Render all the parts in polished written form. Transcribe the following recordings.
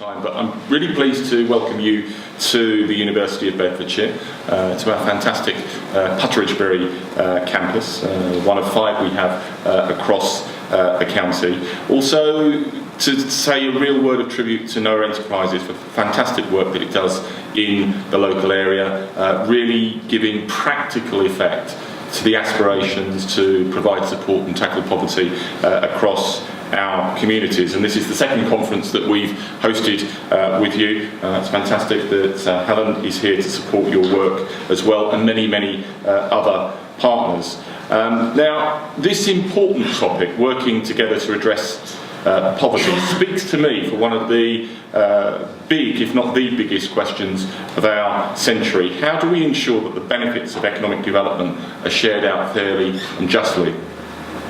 time, but I'm really pleased to welcome you to the University of Bedfordshire, to our fantastic Putteridgebury campus, one of 5 we have across the county. Also, to say a real word of tribute to Noah Enterprises for fantastic work that it does in the local area, really giving practical effect to the aspirations to provide support and tackle poverty across our communities. And this is the second conference that we've hosted with you. It's fantastic that Helen is here to support your work as well, and many, many other partners. Now, this important topic, working together to address poverty, speaks to me for one of the big, if not the biggest questions of our century. How do we ensure that the benefits of economic development are shared out fairly and justly?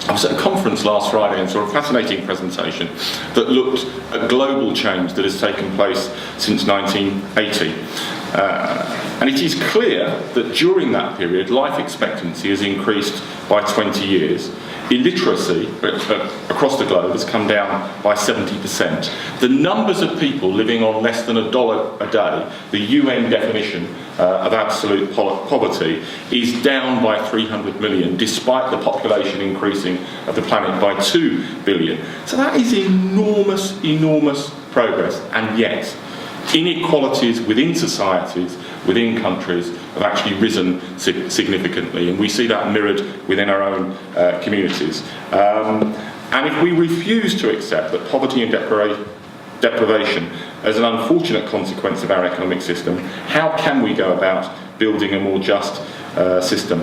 I was at a conference last Friday and saw a fascinating presentation that looked at global change that has taken place since 1980. And it is clear that during that period, life expectancy has increased by 20 years. Illiteracy across the globe has come down by 70%. The numbers of people living on less than $1 a day, the UN definition of absolute poverty, is down by 300 million, despite the population increasing of the planet by 2 billion. So that is enormous, enormous progress, and yet inequalities within societies, within countries, have actually risen significantly, and we see that mirrored within our own communities. And if we refuse to accept that poverty and deprivation as an unfortunate consequence of our economic system, how can we go about building a more just system?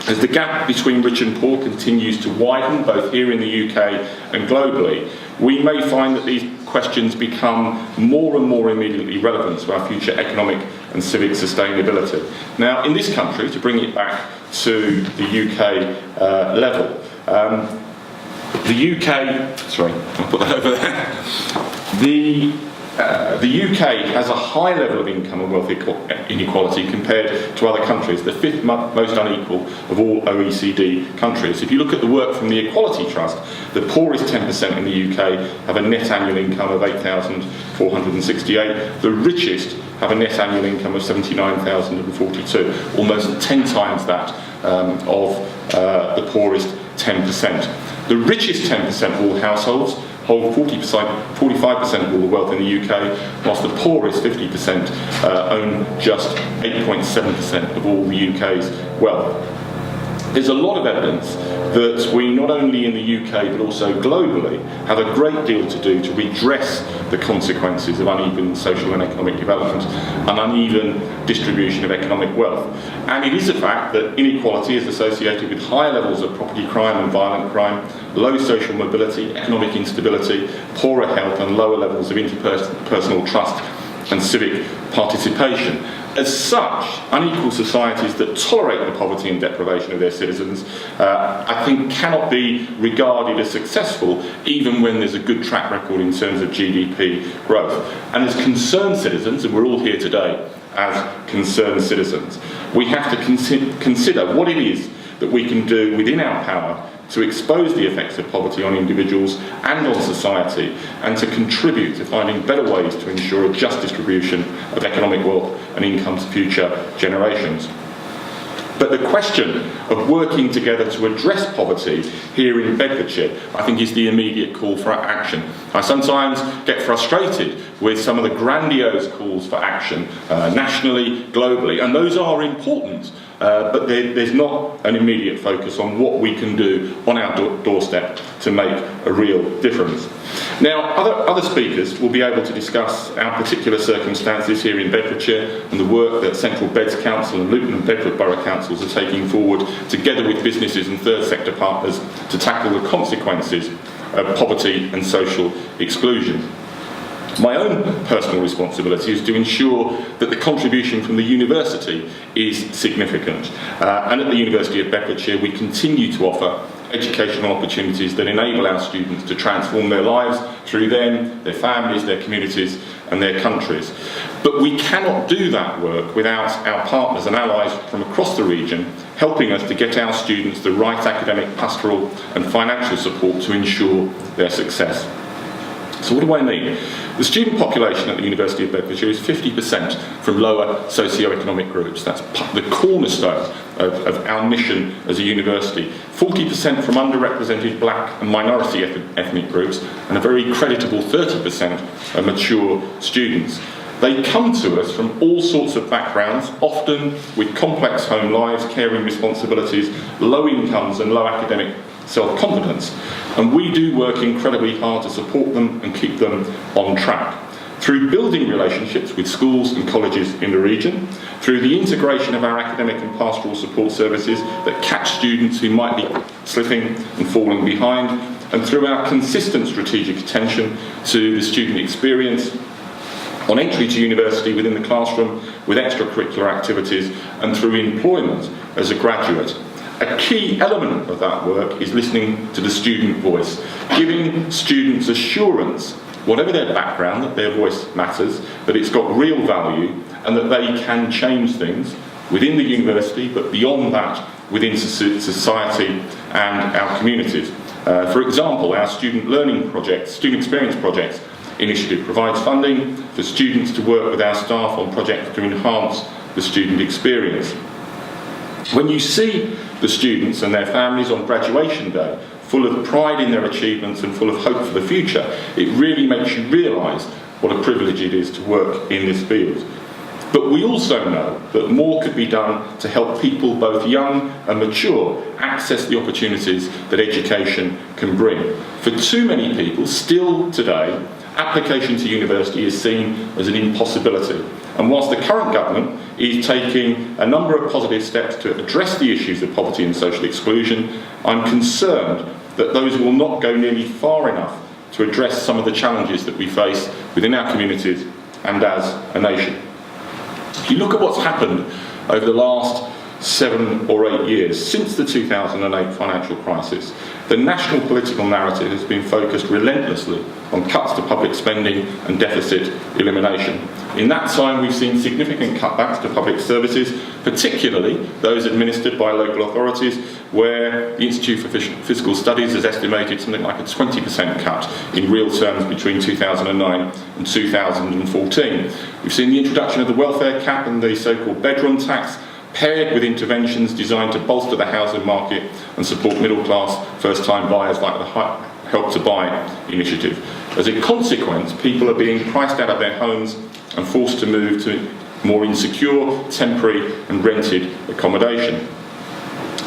As the gap between rich and poor continues to widen, both here in the UK and globally, we may find that these questions become more and more immediately relevant to our future economic and civic sustainability. Now, in this country, to bring it back to the UK level, the UK, sorry, I'll put that over there. The UK has a high level of income and wealth inequality compared to other countries, the 5th most unequal of all OECD countries. If you look at the work from the Equality Trust, the poorest 10% in the UK have a net annual income of 8,468. The richest have a net annual income of 79,042, almost 10 times that of the poorest 10%. The richest 10% of all households hold 45% of all the wealth in the UK, whilst the poorest 50% own just 8.7% of all the UK's wealth. There's a lot of evidence that we, not only in the UK but also globally, have a great deal to do to redress the consequences of uneven social and economic development and uneven distribution of economic wealth. And it is a fact that inequality is associated with higher levels of property crime and violent crime, low social mobility, economic instability, poorer health and lower levels of interpersonal trust and civic participation. As such, unequal societies that tolerate the poverty and deprivation of their citizens, I think, cannot be regarded as successful even when there's a good track record in terms of GDP growth. And as concerned citizens, and we're all here today as concerned citizens, we have to consider what it is that we can do within our power to expose the effects of poverty on individuals and on society, and to contribute to finding better ways to ensure a just distribution of economic wealth and income to future generations. But the question of working together to address poverty here in Bedfordshire, I think, is the immediate call for action. I sometimes get frustrated with some of the grandiose calls for action nationally, globally, and those are important, but there's not an immediate focus on what we can do on our doorstep to make a real difference. Now, other speakers will be able to discuss our particular circumstances here in Bedfordshire and the work that Central Beds Council and Luton and Bedford Borough Councils are taking forward together with businesses and third sector partners to tackle the consequences of poverty and social exclusion. My own personal responsibility is to ensure that the contribution from the university is significant. And at the University of Bedfordshire, we continue to offer educational opportunities that enable our students to transform their lives through them, their families, their communities and their countries. But we cannot do that work without our partners and allies from across the region helping us to get our students the right academic, pastoral and financial support to ensure their success. So what do I mean? The student population at the University of Bedfordshire is 50% from lower socio-economic groups. That's the cornerstone of our mission as a university. 40% from underrepresented black and minority ethnic groups, and a very creditable 30% of mature students. They come to us from all sorts of backgrounds, often with complex home lives, caring responsibilities, low incomes and low academic self-confidence. And we do work incredibly hard to support them and keep them on track. Through building relationships with schools and colleges in the region, through the integration of our academic and pastoral support services that catch students who might be slipping and falling behind, and through our consistent strategic attention to the student experience, on entry to university within the classroom with extracurricular activities, and through employment as a graduate. A key element of that work is listening to the student voice, giving students assurance, whatever their background, that their voice matters, that it's got real value, and that they can change things within the university, but beyond that, within society and our communities. For example, our student learning project, student experience projects initiative provides funding for students to work with our staff on projects to enhance the student experience. When you see the students and their families on graduation day, full of pride in their achievements and full of hope for the future, it really makes you realise what a privilege it is to work in this field. But we also know that more could be done to help people, both young and mature, access the opportunities that education can bring. For too many people, still today, application to university is seen as an impossibility. And whilst the current government is taking a number of positive steps to address the issues of poverty and social exclusion, I'm concerned that those will not go nearly far enough to address some of the challenges that we face within our communities and as a nation. If you look at what's happened over the last 7 or 8 years, since the 2008 financial crisis, the national political narrative has been focused relentlessly on cuts to public spending and deficit elimination. In that time, we've seen significant cutbacks to public services, particularly those administered by local authorities, where the Institute for Fiscal Studies has estimated something like a 20% cut in real terms between 2009 and 2014. We've seen the introduction of the welfare cap and the so-called bedroom tax, paired with interventions designed to bolster the housing market and support middle-class first-time buyers like the Help to Buy initiative. As a consequence, people are being priced out of their homes and forced to move to more insecure, temporary and rented accommodation.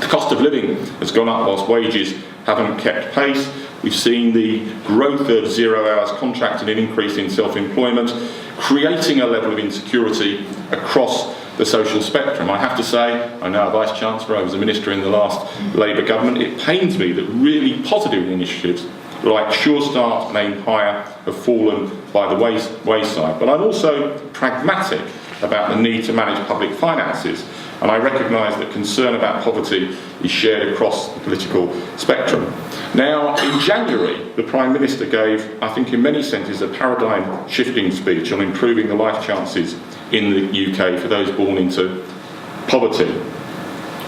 The cost of living has gone up whilst wages haven't kept pace. We've seen the growth of 0 hours contract and an increase in self-employment, creating a level of insecurity across the social spectrum. I have to say, I'm now a Vice Chancellor, I was a Minister in the last Labour government. It pains me that really positive initiatives like Sure Start and Aim Higher have fallen by the wayside. But I'm also pragmatic about the need to manage public finances, and I recognise that concern about poverty is shared across the political spectrum. Now, in January, the Prime Minister gave, I think in many senses, a paradigm-shifting speech on improving the life chances in the UK for those born into poverty.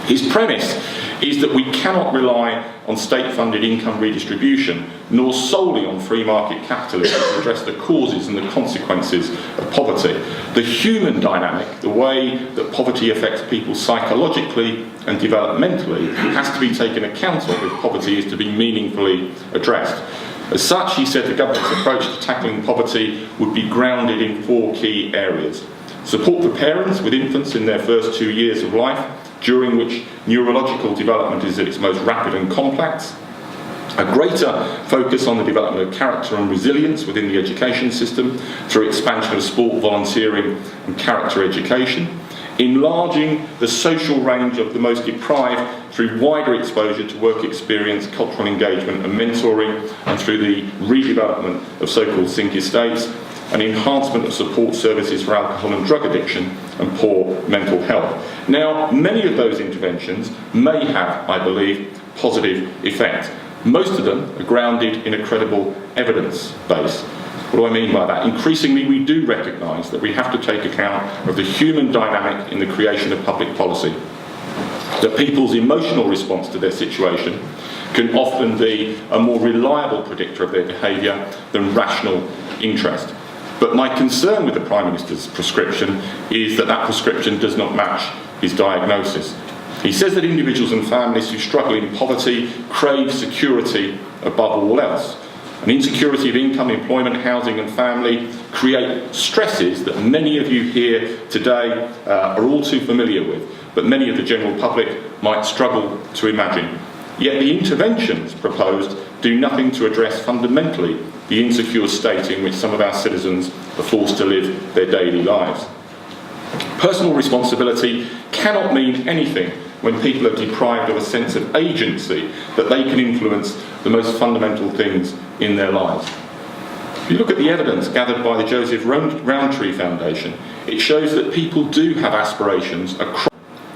His premise is that we cannot rely on state-funded income redistribution, nor solely on free market capitalism to address the causes and the consequences of poverty. The human dynamic, the way that poverty affects people psychologically and developmentally, has to be taken account of if poverty is to be meaningfully addressed. As such, he said the government's approach to tackling poverty would be grounded in 4 key areas. Support for parents with infants in their first 2 years of life, during which neurological development is at its most rapid and complex. A greater focus on the development of character and resilience within the education system through expansion of sport, volunteering and character education. Enlarging the social range of the most deprived through wider exposure to work experience, cultural engagement and mentoring, and through the redevelopment of so-called sink estates, and enhancement of support services for alcohol and drug addiction and poor mental health. Now, many of those interventions may have, I believe, positive effect. Most of them are grounded in a credible evidence base. What do I mean by that? Increasingly, we do recognise that we have to take account of the human dynamic in the creation of public policy, that people's emotional response to their situation can often be a more reliable predictor of their behaviour than rational interest. But my concern with the Prime Minister's prescription is that that prescription does not match his diagnosis. He says that individuals and families who struggle in poverty crave security above all else. And insecurity of income, employment, housing and family create stresses that many of you here today are all too familiar with, but many of the general public might struggle to imagine. Yet the interventions proposed do nothing to address fundamentally the insecure state in which some of our citizens are forced to live their daily lives. Personal responsibility cannot mean anything when people are deprived of a sense of agency that they can influence the most fundamental things in their lives. If you look at the evidence gathered by the Joseph Rowntree Foundation, it shows that people do have aspirations across.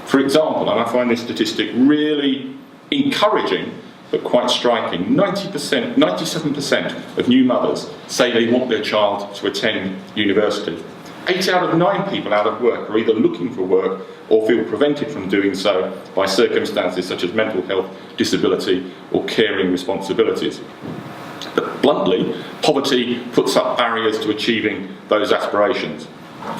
For example, and I find this statistic really encouraging but quite striking, 97% of new mothers say they want their child to attend university. 8 out of 9 people out of work are either looking for work or feel prevented from doing so by circumstances such as mental health, disability or caring responsibilities. But bluntly, poverty puts up barriers to achieving those aspirations.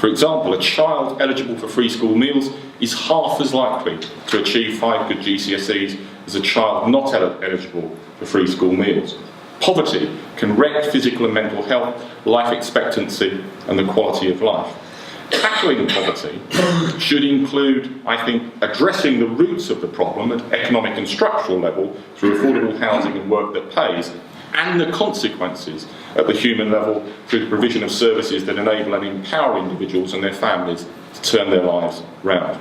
For example, a child eligible for free school meals is half as likely to achieve 5 good GCSEs as a child not eligible for free school meals. Poverty can wreck physical and mental health, life expectancy and the quality of life. Tackling poverty should include, I think, addressing the roots of the problem at economic and structural level through affordable housing and work that pays, and the consequences at the human level through the provision of services that enable and empower individuals and their families to turn their lives round.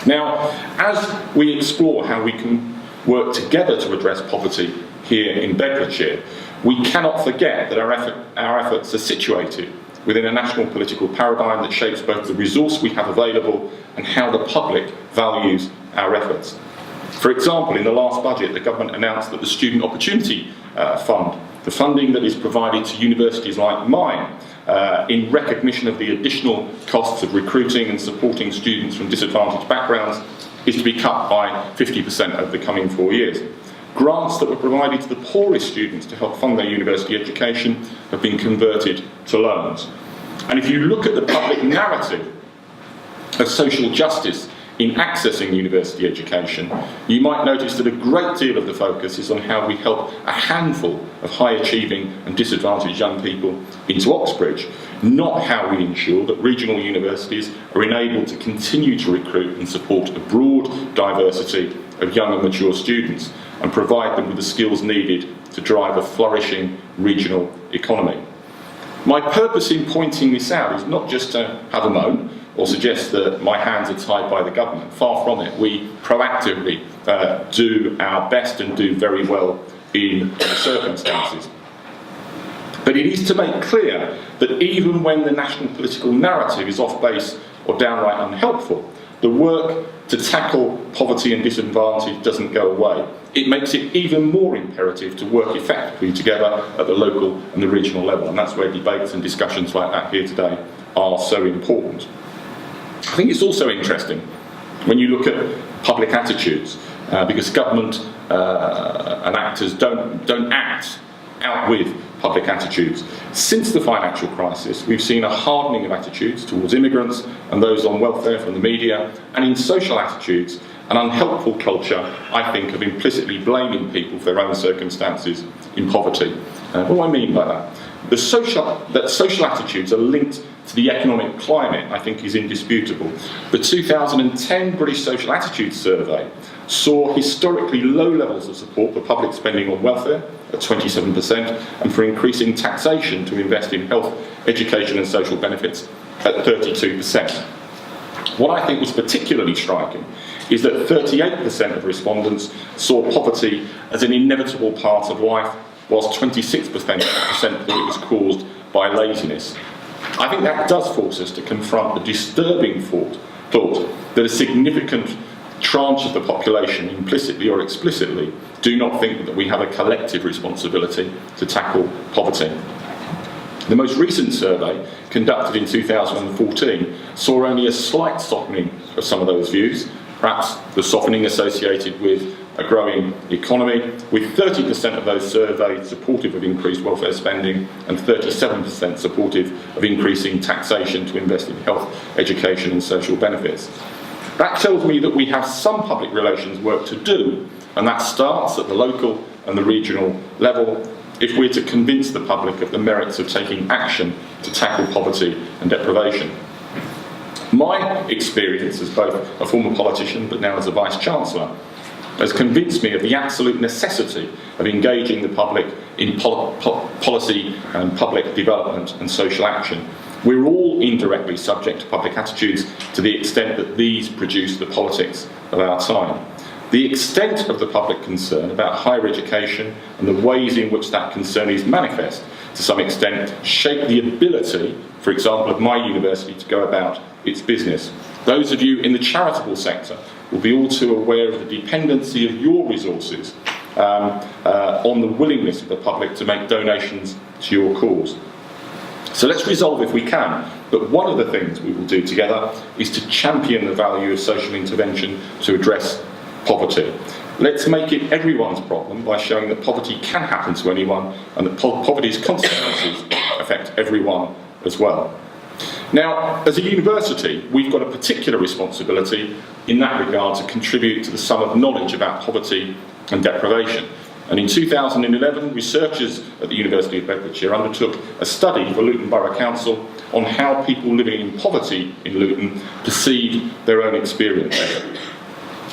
Now, as we explore how we can work together to address poverty here in Bedfordshire, we cannot forget that our efforts are situated within a national political paradigm that shapes both the resource we have available and how the public values our efforts. For example, in the last budget, the government announced that the Student Opportunity Fund, the funding that is provided to universities like mine, in recognition of the additional costs of recruiting and supporting students from disadvantaged backgrounds, is to be cut by 50% over the coming 4 years. Grants that were provided to the poorest students to help fund their university education have been converted to loans. And if you look at the public narrative of social justice in accessing university education, you might notice that a great deal of the focus is on how we help a handful of high-achieving and disadvantaged young people into Oxbridge, not how we ensure that regional universities are enabled to continue to recruit and support a broad diversity of young and mature students and provide them with the skills needed to drive a flourishing regional economy. My purpose in pointing this out is not just to have a moan or suggest that my hands are tied by the government. Far from it. We proactively do our best and do very well in the circumstances. But it is to make clear that even when the national political narrative is off base or downright unhelpful, the work to tackle poverty and disadvantage doesn't go away. It makes it even more imperative to work effectively together at the local and the regional level, and that's where debates and discussions like that here today are so important. I think it's also interesting when you look at public attitudes, because government and actors don't act out with public attitudes. Since the financial crisis, we've seen a hardening of attitudes towards immigrants and those on welfare from the media, and in social attitudes, an unhelpful culture, I think, of implicitly blaming people for their own circumstances in poverty. What do I mean by that? That social attitudes are linked to the economic climate, I think, is indisputable. The 2010 British Social Attitudes Survey saw historically low levels of support for public spending on welfare at 27% and for increasing taxation to invest in health, education and social benefits at 32%. What I think was particularly striking is that 38% of respondents saw poverty as an inevitable part of life, whilst 26% thought it was caused by laziness. I think that does force us to confront the disturbing thought that a significant tranche of the population, implicitly or explicitly, do not think that we have a collective responsibility to tackle poverty. The most recent survey, conducted in 2014, saw only a slight softening of some of those views, perhaps the softening associated with a growing economy, with 30% of those surveyed supportive of increased welfare spending and 37% supportive of increasing taxation to invest in health, education and social benefits. That tells me that we have some public relations work to do, and that starts at the local and the regional level if we're to convince the public of the merits of taking action to tackle poverty and deprivation. My experience as both a former politician but now as a Vice Chancellor has convinced me of the absolute necessity of engaging the public in policy and public development and social action. We're all indirectly subject to public attitudes to the extent that these produce the politics of our time. The extent of the public concern about higher education and the ways in which that concern is manifest to some extent shape the ability, for example, of my university to go about its business. Those of you in the charitable sector will be all too aware of the dependency of your resources on the willingness of the public to make donations to your cause. So let's resolve, if we can, that one of the things we will do together is to champion the value of social intervention to address poverty. Let's make it everyone's problem by showing that poverty can happen to anyone and that poverty's consequences affect everyone as well. Now, as a university, we've got a particular responsibility in that regard to contribute to the sum of knowledge about poverty and deprivation. And in 2011, researchers at the University of Bedfordshire undertook a study for Luton Borough Council on how people living in poverty in Luton perceive their own experience.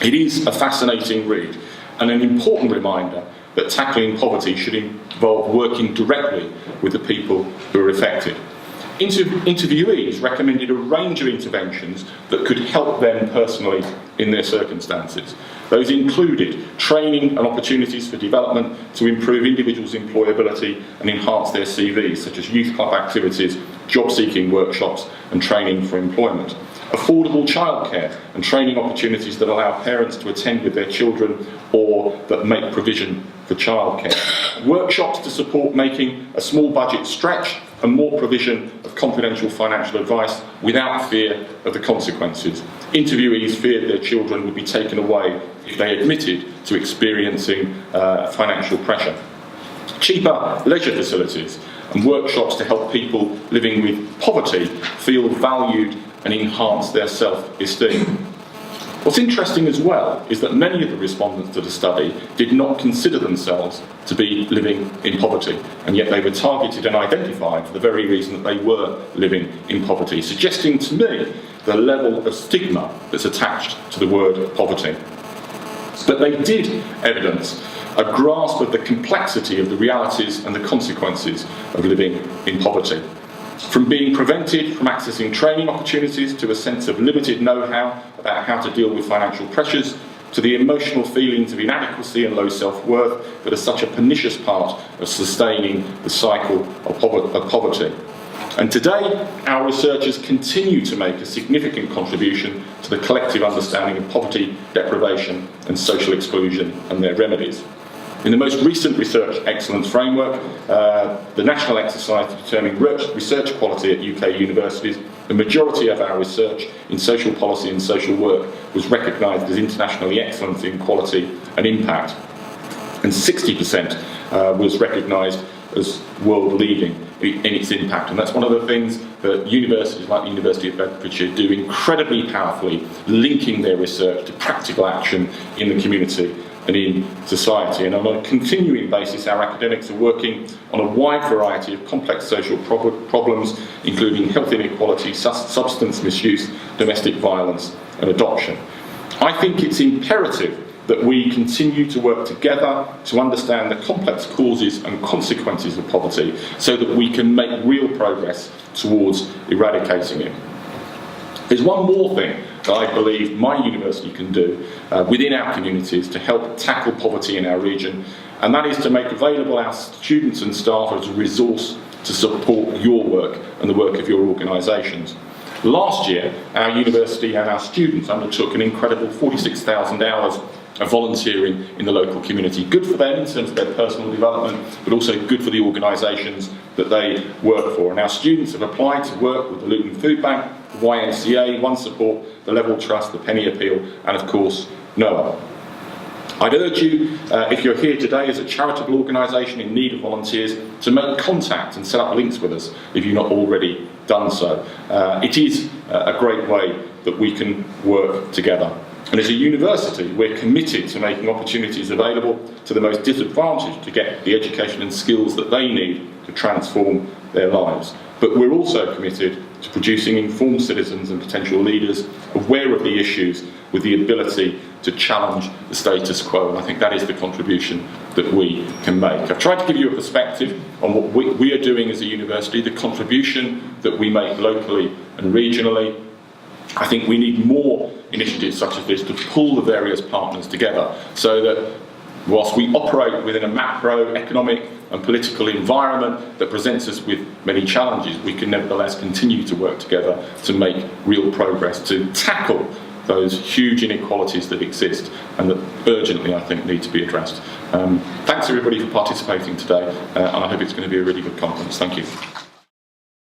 It is a fascinating read and an important reminder that tackling poverty should involve working directly with the people who are affected. Interviewees recommended a range of interventions that could help them personally in their circumstances. Those included training and opportunities for development to improve individuals' employability and enhance their CVs, such as youth club activities, job-seeking workshops and training for employment. Affordable childcare and training opportunities that allow parents to attend with their children or that make provision for childcare. Workshops to support making a small budget stretch and more provision of confidential financial advice without fear of the consequences. Interviewees feared their children would be taken away if they admitted to experiencing financial pressure. Cheaper leisure facilities and workshops to help people living with poverty feel valued and enhance their self-esteem. What's interesting as well is that many of the respondents to the study did not consider themselves to be living in poverty, and yet they were targeted and identified for the very reason that they were living in poverty, suggesting to me the level of stigma that's attached to the word poverty. But they did evidence a grasp of the complexity of the realities and the consequences of living in poverty. From being prevented from accessing training opportunities to a sense of limited know-how about how to deal with financial pressures, to the emotional feelings of inadequacy and low self-worth that are such a pernicious part of sustaining the cycle of poverty. And today, our researchers continue to make a significant contribution to the collective understanding of poverty, deprivation and social exclusion and their remedies. In the most recent Research Excellence Framework, the national exercise to determine research quality at UK universities, the majority of our research in social policy and social work was recognised as internationally excellent in quality and impact, and 60% was recognised as world-leading in its impact. And that's one of the things that universities like the University of Bedfordshire do incredibly powerfully, linking their research to practical action in the community and in society. And on a continuing basis, our academics are working on a wide variety of complex social problems, including health inequality, substance misuse, domestic violence and adoption. I think it's imperative that we continue to work together to understand the complex causes and consequences of poverty so that we can make real progress towards eradicating it. There's one more thing that I believe my university can do within our communities to help tackle poverty in our region, and that is to make available our students and staff as a resource to support your work and the work of your organisations. Last year, our university and our students undertook an incredible 46,000 hours of volunteering in the local community. Good for them in terms of their personal development, but also good for the organisations that they work for. And our students have applied to work with the Luton Food Bank, the YMCA, One Support, the Level Trust, the Penny Appeal, and of course, NOAA. I'd urge you, if you're here today as a charitable organisation in need of volunteers, to make contact and set up links with us if you've not already done so. It is a great way that we can work together. And as a university, we're committed to making opportunities available to the most disadvantaged to get the education and skills that they need to transform their lives. But we're also committed to producing informed citizens and potential leaders aware of the issues with the ability to challenge the status quo. And I think that is the contribution that we can make. I've tried to give you a perspective on what we are doing as a university, the contribution that we make locally and regionally. I think we need more initiatives such as this to pull the various partners together so that whilst we operate within a macroeconomic and political environment that presents us with many challenges, we can nevertheless continue to work together to make real progress, to tackle those huge inequalities that exist and that urgently, I think, need to be addressed. Thanks everybody for participating today, and I hope it's going to be a really good conference. Thank you.